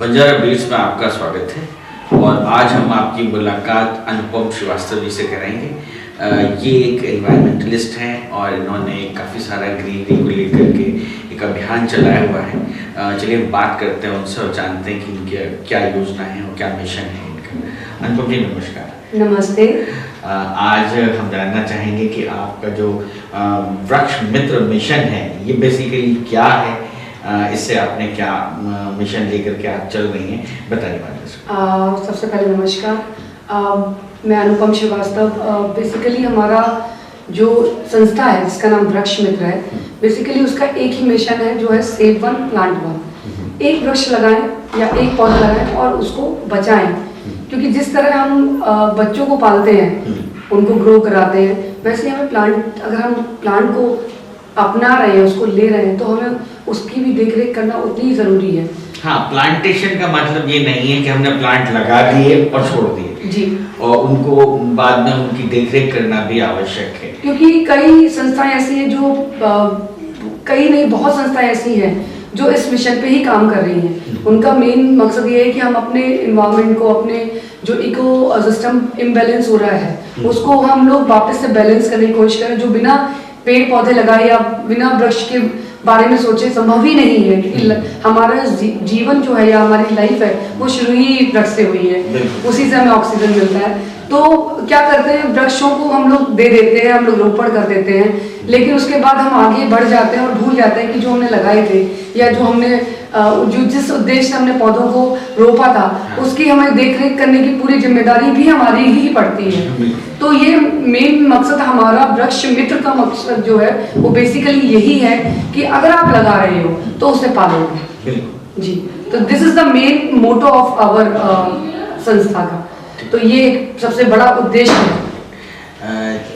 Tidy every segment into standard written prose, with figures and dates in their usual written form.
Banjara beats में आपका स्वागत है और आज हम आपकी मुलाकात अनुपम श्रीवास्तव जी से कराएंगे। ये एक एनवायरमेंटलिस्ट हैं और इन्होंने काफ़ी सारा ग्रीनरी को लेकर के एक अभियान चलाया हुआ है। चलिए बात करते हैं उनसे और जानते हैं कि इनकी क्या योजना है और क्या मिशन है इनका। अनुपम जी नमस्कार। नमस्ते। आज हम जानना चाहेंगे कि आपका जो वृक्ष मित्र मिशन है ये बेसिकली क्या है, इससे आपने क्या मिशन लेकर के आप चल रही हैं, बताइए वाले। सबसे पहले नमस्कार। मैं अनुपम श्रीवास्तव। बेसिकली हमारा जो संस्था है जिसका नाम वृक्ष मित्र है, बेसिकली उसका एक ही मिशन है जो है सेव वन प्लांट वन। एक वृक्ष लगाएं या एक पौधा लगाएं और उसको बचाएं, क्योंकि जिस तरह हम बच्चों को पालते हैं, उनको ग्रो कराते हैं, वैसे हमें प्लांट, अगर हम प्लांट को अपना रहे हैं, उसको ले रहे हैं, तो हमें उसकी भी देखरेख करना उतनी ज़रूरी है। हाँ, प्लांटेशन का मतलब ये नहीं है कि हमने प्लांट लगा दिए और छोड़ दिए जी, और उनको बाद में उनकी देखरेख करना भी आवश्यक है। क्योंकि कई संस्थाएं ऐसी हैं जो कई नहीं, बहुत संस्थाएं ऐसी हैं जो इस मिशन पे ही काम कर रही हैं। उनका मेन मकसद ये है कि हम अपने इन्वायरमेंट को, अपने जो इको सिस्टम इम्बैलेंस हो रहा है, उसको हम लोग वापस से बैलेंस करने की कोशिश करें। जो बिना पेड़ पौधे लगाए या बिना वृक्ष के बारे में सोचे संभव ही नहीं है, क्योंकि हमारा जीवन जो है या हमारी लाइफ है वो शुरू ही वृक्ष से हुई है, उसी से हमें ऑक्सीजन मिलता है। तो क्या करते हैं, वृक्षों को हम लोग दे देते हैं, हम लोग रोपण कर देते हैं, लेकिन उसके बाद हम आगे बढ़ जाते हैं और भूल जाते हैं कि जो हमने लगाए थे या जो हमने जिस उद्देश्य से हमने पौधों को रोपा था, उसकी हमें देखरेख करने की पूरी जिम्मेदारी भी हमारी ही पड़ती है। तो ये मेन मकसद हमारा वृक्ष मित्र का मकसद जो है वो बेसिकली यही है कि अगर आप लगा रहे हो तो उसे पालोगे जी। तो this is the main motto of our संस्था का। तो ये सबसे बड़ा उद्देश्य है।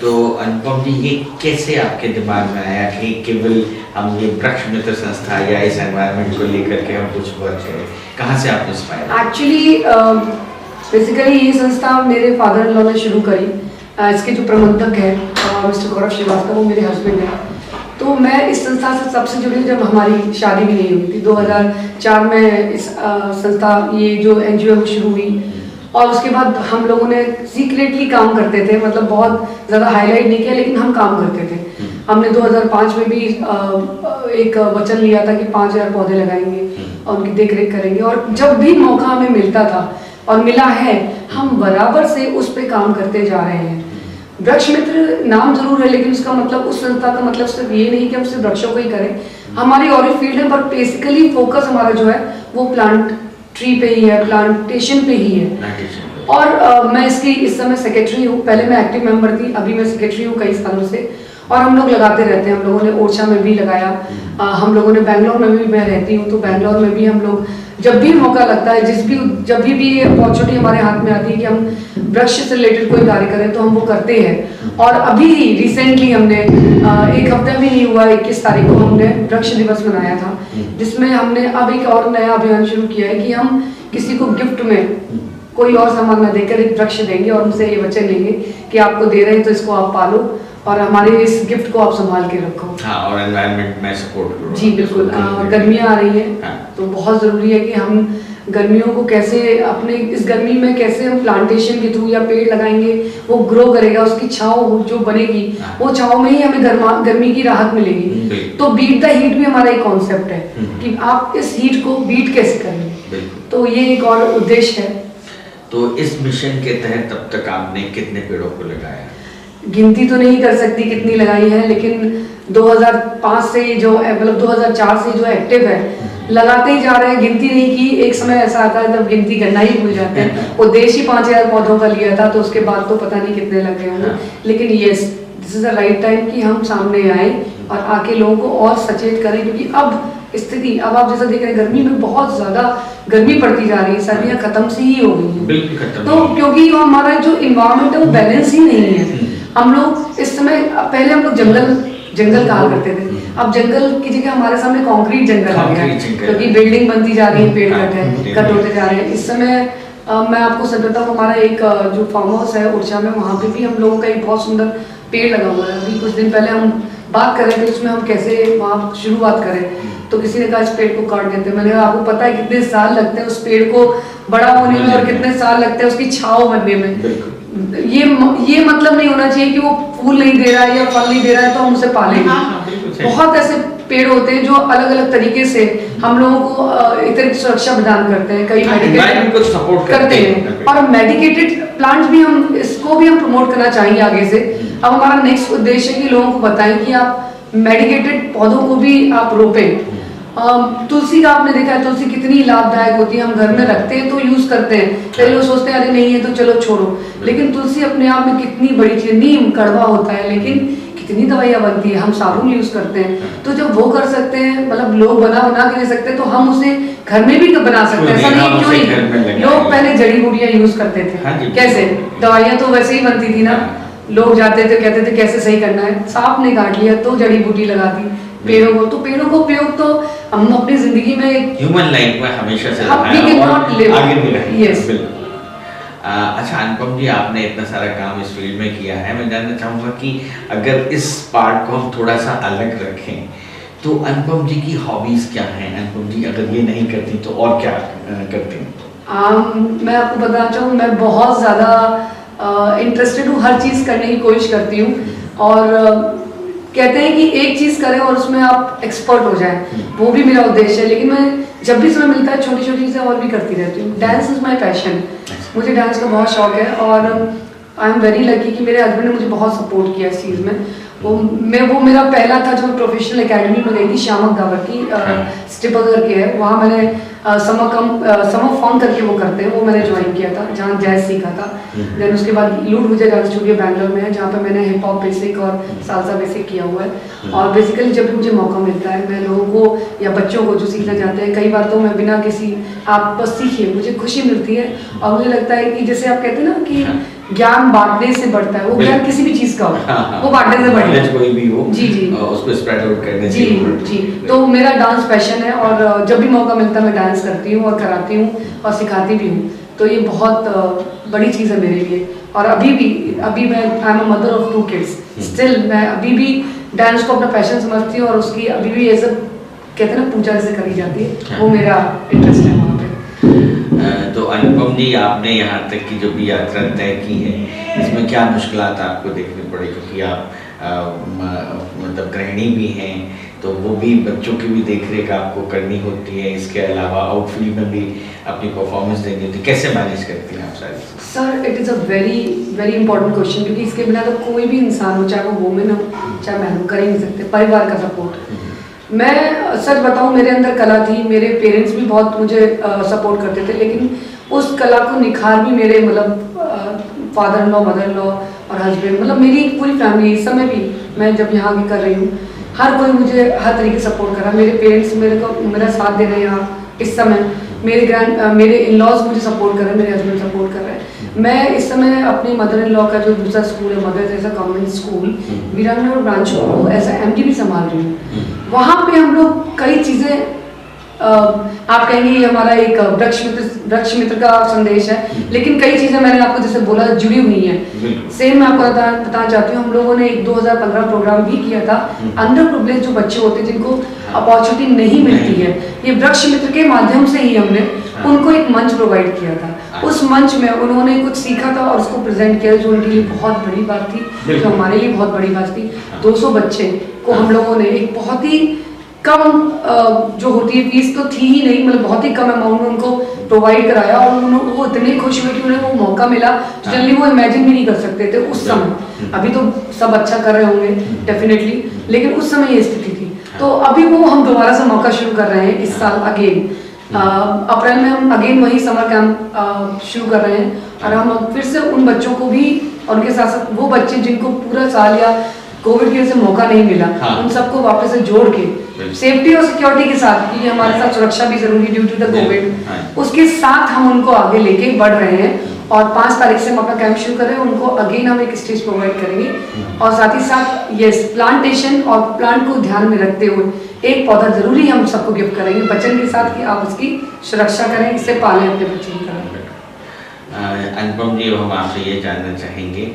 तो अनुपम जी, ये कैसे आपके दिमाग में आया कि केवल हम ये वृक्ष मित्र संस्था या इस एनवायरनमेंट को लेकर के हम कुछ वर्क करें? कहाँ से आप इंस्पायर? एक्चुअली बेसिकली ये संस्था मेरे फादर इन लॉ ने शुरू करी। इसके जो प्रबंधक है मिस्टर गौरव श्रीवास्तव, वो मेरे हस्बैंड हैं। तो मैं इस संस्था से सबसे जुड़ी जब हमारी शादी भी नहीं हुई थी। 2004 में इस संस्था, ये जो NGO है वो शुरू हुई और उसके बाद हम लोगों ने सीक्रेटली काम करते थे, मतलब बहुत ज़्यादा हाईलाइट नहीं किया, लेकिन हम काम करते थे। हमने 2005 में भी एक वचन लिया था कि 5000 पौधे लगाएंगे और उनकी देखरेख करेंगे, और जब भी मौका हमें मिलता था और मिला है, हम बराबर से उस पर काम करते जा रहे हैं। वृक्ष मित्र नाम जरूर है, लेकिन उसका मतलब, उस संस्था का मतलब सिर्फ ये नहीं कि हम सिर्फ वृक्षों को ही करें। हमारी और भी फील्ड है, बट बेसिकली फोकस हमारा जो है वो प्लांट ट्री पे ही है, प्लांटेशन पे ही है। और मैं इसकी इस समय सेक्रेटरी हूँ। पहले मैं एक्टिव मेंबर थी, अभी मैं सेक्रेटरी हूँ कई सालों से। और हम लोग लगाते रहते हैं। हम लोगों ने ओरछा में भी लगाया, हम लोगों ने बैंगलोर में भी, मैं रहती हूँ तो बैंगलोर में भी हम लोग जब भी मौका लगता है, जब भी अपॉर्चुनिटी हमारे हाथ में आती है कि हम वृक्ष से रिलेटेड कोई कार्य करें, तो हम वो करते हैं। और अभी रिसेंटली हमने एक हफ्ता भी नहीं हुआ, 21 तारीख को हमने वृक्ष दिवस मनाया था, जिसमें हमने अब एक और नया अभियान शुरू किया है कि हम किसी को गिफ्ट में कोई और सामान न देकर एक वृक्ष देंगे और उनसे ये वचन लेंगे कि आपको दे रहे हैं तो इसको आप पालो और हमारे इस गिफ्ट को आप संभाल के रखो। हाँ, और एनवायरनमेंट में सपोर्ट करो। जी बिल्कुल। गर्मियाँ आ रही हैं। हाँ। तो बहुत ज़रूरी है कि हम गर्मियों को कैसे, अपने इस गर्मी में कैसे हम प्लांटेशन के थ्रू या पेड़ लगाएंगे, वो ग्रो करेगा, उसकी छाँव जो बनेगी, वो छाँव में ही हमें गर्मी की राहत मिलेगी। तो बीट द हीट भी हमारा एक कॉन्सेप्ट है कि आप इस हीट को बीट कैसे करेंगे। तो ये एक और उद्देश्य है। तो इस मिशन के तहत अब तक आपने कितने पेड़ों को लगाया? गिनती तो नहीं कर सकती कितनी लगाई है, लेकिन 2005 से जो, मतलब 2004 से जो एक्टिव है, लगाते ही जा रहे हैं। गिनती नहीं की। एक समय ऐसा आता है जब गिनती करना ही भूल जाते हैं। वो देश ही 5000 पौधों का लिया था, तो उसके बाद तो पता नहीं कितने लग गए होंगे। लेकिन yes, this is the right time कि हम सामने आए और आके लोगों को और सचेत करें, क्योंकि अब स्थिति, अब आप जैसा देख रहे हैं, गर्मी में बहुत ज्यादा गर्मी पड़ती जा रही है, सर्दियां खत्म सी ही हो गई हैं। तो क्योंकि हमारा जो इन्वायरमेंट है वो बैलेंस ही नहीं है। हम लोग इस समय, पहले हम लोग जंगल कहा करते थे, अब जंगल की जगह हमारे सामने कंक्रीट जंगल आ गया, क्योंकि बिल्डिंग बनती जा रही है, पेड़ कट होते जा रहे हैं। इस समय मैं आपको सच बताऊं, हमारा एक जो फार्म हाउस है ओरछा में, वहाँ पे भी हम लोगों का एक बहुत सुंदर पेड़ लगा हुआ है। अभी कुछ दिन पहले हम बात करें कि उसमें हम कैसे वहाँ शुरुआत करें, तो किसी ने कहा इस पेड़ को काट देते हैं। मैंने कहा आपको पता है कितने साल लगते हैं उस पेड़ को बड़ा होने में और कितने साल लगते हैं उसकी छांव बनने में। ये मतलब नहीं होना चाहिए कि वो फूल नहीं दे रहा है या फल नहीं दे रहा है तो हम उसे पालेंगे। बहुत ऐसे पेड़ होते हैं जो अलग अलग तरीके से हम लोगों को अतिरिक्त सुरक्षा प्रदान करते हैं, कई मेडिकेटेड सपोर्ट करते हैं और मेडिकेटेड प्लांट्स भी हम इसको भी हम प्रमोट करना चाहेंगे आगे से। अब हमारा नेक्स्ट उद्देश्य है कि लोगों को बताएं कि आप मेडिकेटेड पौधों को भी आप रोपें। तुलसी का आपने देखा है तुलसी कितनी लाभदायक होती है, हम घर में रखते हैं तो यूज करते हैं, कई लोग सोचते हैं अरे नहीं है तो चलो छोड़ो, लेकिन तुलसी अपने आप में कितनी बड़ी चीज, नीम कड़वा होता है लेकिन कितनी दवाइयाँ बनती है, हम साबुन यूज करते हैं। तो जब वो कर सकते हैं, मतलब लोग बना के दे सकते हैं, तो हम उसे घर में भी तो बना सकते हैं। ऐसा नहीं क्यों नहीं, लोग पहले जड़ी बूटियां यूज करते थे, कैसे दवाइयाँ तो वैसे ही बनती थी ना, लोग जाते थे कहते थे कैसे सही करना है, सांप ने काट लिया तो जड़ी बूटी लगा दी। पेड़ों को, तो पेड़ों को उपयोग तो हम अपनी जिंदगी में ह्यूमन लाइफ में हमेशा से आगे भी रहेंगे। यस। अच्छा अनुपम जी, आपने इतना सारा काम इस फील्ड में किया है, मैं जानना चाहूँगा कि अगर इस पार्ट को हम थोड़ा सा अलग रखें तो अनुपम जी की हॉबीज क्या हैं? अनुपम जी अगर ये नहीं करती तो और क्या करती हैं? मैं आपको बताना चाहूँ, मैं बहुत ज़्यादा इंटरेस्टेड हूँ, हर चीज़ करने की कोशिश करती हूँ और कहते हैं कि एक चीज़ करें और उसमें आप एक्सपर्ट हो जाएं, वो भी मेरा उद्देश्य है। लेकिन मैं जब भी समय मिलता है छोटी छोटी चीज़ें और भी करती रहती हूँ। डांस इज़ माय पैशन, मुझे डांस का बहुत शौक है और आई एम वेरी लकी कि मेरे हस्बैंड ने मुझे बहुत सपोर्ट किया इस चीज़ में। वो मेरा पहला था जो प्रोफेशनल एकेडमी में गई थी, श्यामक दावर की स्टिपल करके है, वहाँ मैंने समर फॉर्म करके वो करते हैं, वो मैंने ज्वाइन किया था, जहाँ जैज सीखा था। देन उसके बाद लूट मुझे डांस स्टूडियो बैंगलोर में है, जहाँ पे मैंने हिप हॉप बेसिक और सालसा बेसिक किया हुआ है। और बेसिकली जब भी मुझे मौका मिलता है, मैं लोगों को या बच्चों को जो सीखना चाहते हैं, कई बार तो मैं बिना किसी आप बस सीखिए, मुझे खुशी मिलती है और मुझे लगता है कि जैसे आप कहते हैं ना कि ज्ञान बांटने से बढ़ता है, वो ज्ञान किसी भी चीज का हो, वो बांटने से बढ़ता है, कोई भी हो जी जी उसको स्प्रेड आउट करने जी जी। तो मेरा डांस पैशन है और जब भी मौका मिलता है मैं डांस करती हूँ और कराती हूँ और सिखाती भी हूँ, तो ये बहुत बड़ी चीज़ है मेरे लिए। और अभी मैं I am a mother of 2 kids, still मैं अभी भी डांस को अपना पैशन समझती हूँ और उसकी अभी भी ये सब कहते हैं ना पूजा जैसे करी जाती है, वो मेरा इंटरेस्ट है वहाँ पे। तो अनुपम जी, आपने यहाँ तक की जो भी यात्रा तय की है, इसमें क्या मुश्किलात आपको देखनी पड़ी? क्योंकि आप मतलब गृहिणी भी हैं, तो वो भी बच्चों की भी देखरेख आपको करनी होती है, इसके अलावा आउटफील्ड में भी अपनी परफॉर्मेंस देनी होती है, कैसे मैनेज करती हैं आप सारी? Sir it is a very very important question, क्योंकि इसके बिना तो कोई भी इंसान हो, चाहे वो वुमेन हो चाहे मैन हो, कर ही नहीं सकते। परिवार का सपोर्ट, मैं सच बताऊं मेरे अंदर कला थी, मेरे पेरेंट्स भी बहुत मुझे सपोर्ट करते थे, लेकिन उस कला को निखार भी मेरे मतलब father in law, mother in law और हस्बैंड, मतलब मेरी पूरी फैमिली, इस समय भी मैं जब यहाँ भी कर रही हूँ, हर कोई मुझे हर तरीके से सपोर्ट कर रहा है। मेरे पेरेंट्स मेरा साथ दे रहे हैं यहाँ इस समय, मेरे इन लॉज मुझे सपोर्ट कर रहे हैं, मेरे हस्बैंड सपोर्ट कर रहे हैं। मैं इस समय अपने मदर इन लॉ का जो दूसरा स्कूल है, Mother Teresa convent school Veeranagar branch को एज ए MD भी संभाल रही हूँ। वहाँ पे हम लोग कई चीज़ें आप कहेंगे ये हमारा एक वृक्ष मित्र का संदेश है, लेकिन कई चीज़ें मैंने आपको जैसे बोला जुड़ी हुई हैं। सेम मैं आपको बताना चाहती हूँ, हम लोगों ने एक 2015 प्रोग्राम भी किया था, अंडर प्रिविलेज जो बच्चे होते हैं जिनको अपॉर्चुनिटी नहीं मिलती है, ये वृक्ष मित्र के माध्यम से ही हमने उनको एक मंच प्रोवाइड किया था। उस मंच में उन्होंने कुछ सीखा था और उसको प्रेजेंट किया, जो उनके लिए बहुत बड़ी बात थी, जो हमारे लिए बहुत बड़ी बात थी। 200 बच्चे को हम लोगों ने एक बहुत ही कम जो होती है फीस तो थी ही नहीं, मतलब बहुत ही कम अमाउंट में उनको प्रोवाइड कराया और वो इतने खुश हुए कि उन्हें वो मौका मिला जनरली वो इमेजिन भी नहीं कर सकते थे उस समय। अभी तो सब अच्छा कर रहे होंगे डेफिनेटली, लेकिन उस समय ये स्थिति थी। तो अभी वो हम दोबारा से मौका शुरू कर रहे हैं इस साल अगेन, अप्रैल में हम अगेन वही समर कैंप शुरू कर रहे हैं और हम फिर से उन बच्चों को भी और उनके साथ साथ वो बच्चे जिनको पूरा साल या कोविड की वजह से मौका नहीं मिला, उन सबको वापस से जोड़ के सेफ्टी और सिक्योरिटी के साथ, क्योंकि हमारे साथ सुरक्षा भी जरूरी ड्यू टू द कोविड, उसके साथ हम उनको आगे लेके बढ़ रहे हैं। और 5 तारीख से हम अपना कैंप शुरू कर रहे हैं, उनको अगेन हम एक स्टेज प्रोवाइड करेंगे और साथ ही साथ यस प्लांटेशन और प्लांट को ध्यान में रखते हुए एक पौधा जरूरी हम सबको गिफ्ट करेंगे वचन के साथ कि आप उसकी सुरक्षा करें, इसे पालें अपने बच्चे की तरह। अनुपम जी, हम आपसे ये जानना चाहेंगे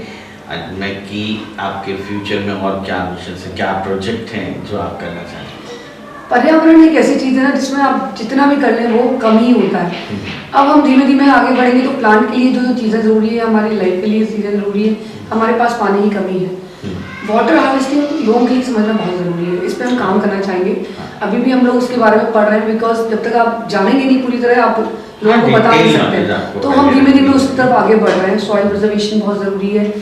में कि आपके फ्यूचर में और क्या मिशन है, क्या प्रोजेक्ट हैं जो आप करना चाहते हैं? पर्यावरण एक ऐसी चीज़ है ना जिसमें आप जितना भी कर लें वो कम ही होता है। अब हम धीमे धीमे आगे बढ़ेंगे तो प्लांट के लिए जो जो चीज़ें ज़रूरी है, हमारी लाइफ के लिए चीज़ें ज़रूरी है, हमारे पास पानी की कमी है। वाटर हार्वेस्टिंग लोगों के लिए समझना बहुत ज़रूरी है, इस पर हम काम करना चाहेंगे। अभी भी हम लोग उसके बारे में पढ़ रहे हैं, बिकॉज जब तक आप जानेंगे नहीं पूरी तरह आप लोगों को बता नहीं सकते। तो हम धीमे धीमे उस तरफ आगे बढ़ रहे हैं। सॉइल प्रिजर्वेशन बहुत ज़रूरी है।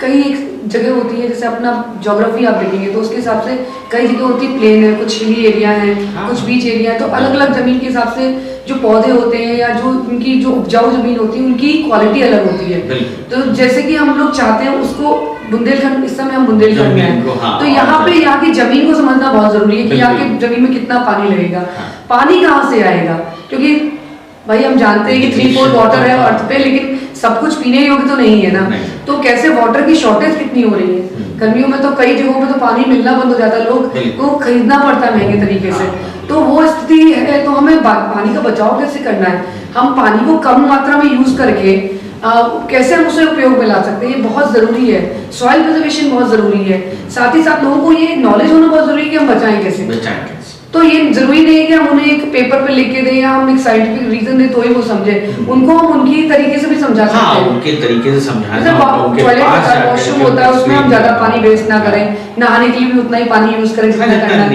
कई एक जगह होती है, जैसे अपना ज्योग्राफी आप देखेंगे तो उसके हिसाब से कई जगह होती है प्लेन है, कुछ हिली एरिया है, कुछ बीच एरिया है, तो अलग अलग ज़मीन के हिसाब से जो पौधे होते हैं या जो उनकी जो उपजाऊ ज़मीन होती है उनकी क्वालिटी अलग होती है। तो जैसे कि हम लोग चाहते हैं उसको बुंदेलखंड, इस समय हम बुंदेलखंड में हैं, तो यहाँ पे यहाँ की जमीन को समझना बहुत जरूरी है कि यहाँ की जमीन में कितना पानी लगेगा, पानी कहाँ से आएगा, क्योंकि भाई हम जानते हैं कि 3/4 वाटर है अर्थ पे, लेकिन सब कुछ पीने योग्य तो नहीं है ना। तो कैसे वाटर की शॉर्टेज कितनी हो रही है, गर्मियों में तो कई जगहों पे तो पानी मिलना बंद हो जाता है, लोग को खरीदना पड़ता है महंगे तरीके से। तो वो स्थिति है, तो हमें पानी का बचाव कैसे करना है, हम पानी को कम मात्रा में यूज करके कैसे हम उसे उपयोग में ला सकते हैं, ये बहुत ज़रूरी है। सॉइल प्रिजर्वेशन बहुत ज़रूरी है, साथ ही साथ लोगों को ये नॉलेज होना बहुत ज़रूरी है कि हम बचाएं कैसे। तो ये जरूरी नहीं है कि हम उन्हें एक पेपर पे लिख के दें या हम एक साइंटिफिक रीजन दें तो ही वो समझे, उनको हम उनकी तरीके से भी समझा सकते हैं। उनके तरीके से समझाना, टॉयलेट होता है, वॉशरूम होता है, उसमें हम ज्यादा पानी वेस्ट ना करें, नहाने के लिए भी उतना ही पानी यूज करें जितना करना है,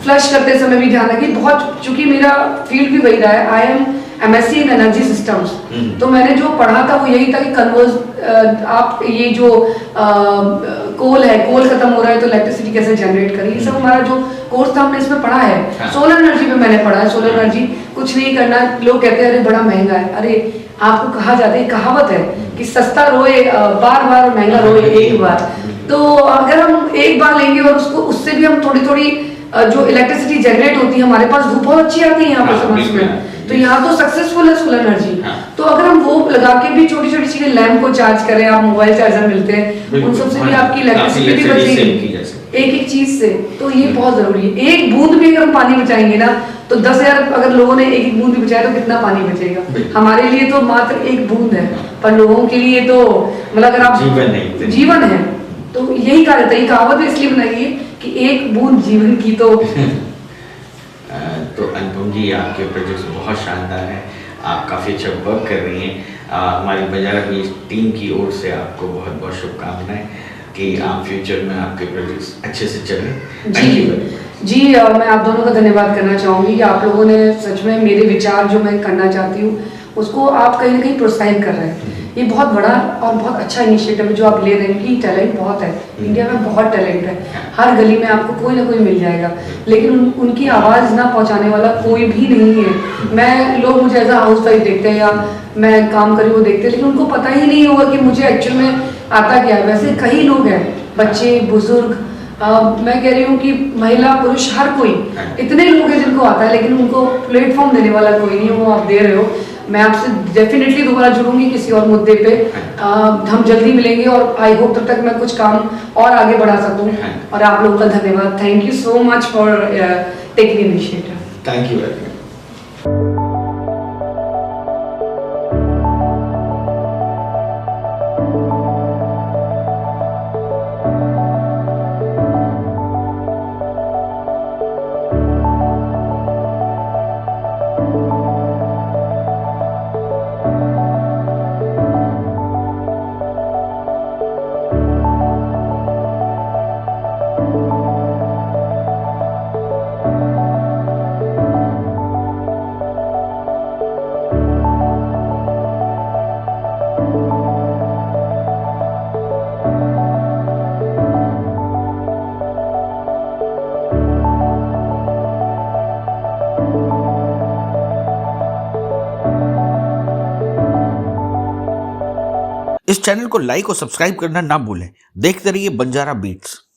फ्लश करते समय भी ध्यान रखें। बहुत, चूंकि मेरा फील्ड भी वही रहा है, I am MSc in energy systems, तो मैंने जो पढ़ा था वो यही था कि कन्वर्स आप ये जो कोल है, कोल खत्म हो रहा है तो इलेक्ट्रिसिटी कैसे जनरेट करें, ये सब हमारा जो कोर्स था हमने इसमें पढ़ा है। सोलर एनर्जी पे मैंने पढ़ा है। सोलर एनर्जी कुछ नहीं करना, लोग कहते हैं अरे बड़ा महंगा है, अरे आपको कहा जाता है, कहावत है कि सस्ता रोए बार बार, महंगा रोए एक बार। तो अगर हम एक बार लेंगे और उसको उससे भी हम थोड़ी थोड़ी जो इलेक्ट्रिसिटी जनरेट होती है, हमारे पास धूप बहुत अच्छी आती है यहाँ पर समझ में, तो यहाँ तो सक्सेसफुल है सोलर एनर्जी। तो अगर हम वो लगा के भी छोटी छोटी चीजें, लैंप को चार्ज करें, आप मोबाइल चार्जर मिलते हैं, उन सबसे भी आपकी इलेक्ट्रिसिटी बचेगी एक एक चीज से। तो ये बहुत जरूरी है। एक बूंद भी अगर हम पानी बचाएंगे ना, तो 10,000 अगर लोगों ने एक एक बूंद भी बचाया तो कितना पानी बचेगा। हमारे लिए तो मात्र एक बूंद है, पर लोगों के लिए तो मतलब अगर आप जीवन है, तो यही कहा जाता है, कहावत इसलिए बनाई है कि एक बूंद जीवन की। तो अनुपम जी, आपके प्रोजेक्ट्स बहुत शानदार हैं, आप काफ़ी अच्छा वर्क कर रही हैं। हमारी बंजारा बीच टीम की ओर से आपको बहुत बहुत शुभकामनाएं कि आप फ्यूचर में आपके प्रोजेक्ट्स अच्छे से चलें। जी, मैं आप दोनों का धन्यवाद करना चाहूँगी कि आप लोगों ने सच में मेरे विचार जो मैं करना चाहती हूँ उसको आप कहीं ना कहीं प्रोत्साहित कर रहे हैं। ये बहुत बड़ा और बहुत अच्छा इनिशिएटिव है जो आप ले रहे हैं, कि टैलेंट बहुत है, इंडिया में बहुत टैलेंट है, हर गली में आपको कोई ना कोई मिल जाएगा, लेकिन उनकी आवाज़ ना पहुंचाने वाला कोई भी नहीं है। मैं लोग मुझे एज अ हाउस वाइफ देखते हैं या मैं काम करी वो देखते हैं, लेकिन उनको पता ही नहीं होगा कि मुझे एक्चुअल में आता क्या है। वैसे कई लोग हैं, बच्चे, बुजुर्ग, मैं कह रही हूँ कि महिला पुरुष हर कोई, इतने लोग हैं जिनको आता है, लेकिन उनको प्लेटफॉर्म देने वाला कोई नहीं है, वो आप दे रहे हो। मैं आपसे डेफिनेटली दोबारा जुड़ूंगी किसी और मुद्दे पे, हम जल्दी मिलेंगे और आई होप तब तक मैं कुछ काम और आगे बढ़ा सकूं। और आप लोगों का धन्यवाद, thank you so much for taking initiative. Thank you very much. इस चैनल को लाइक और सब्सक्राइब करना ना भूलें। देखते रहिए बंजारा बीट्स।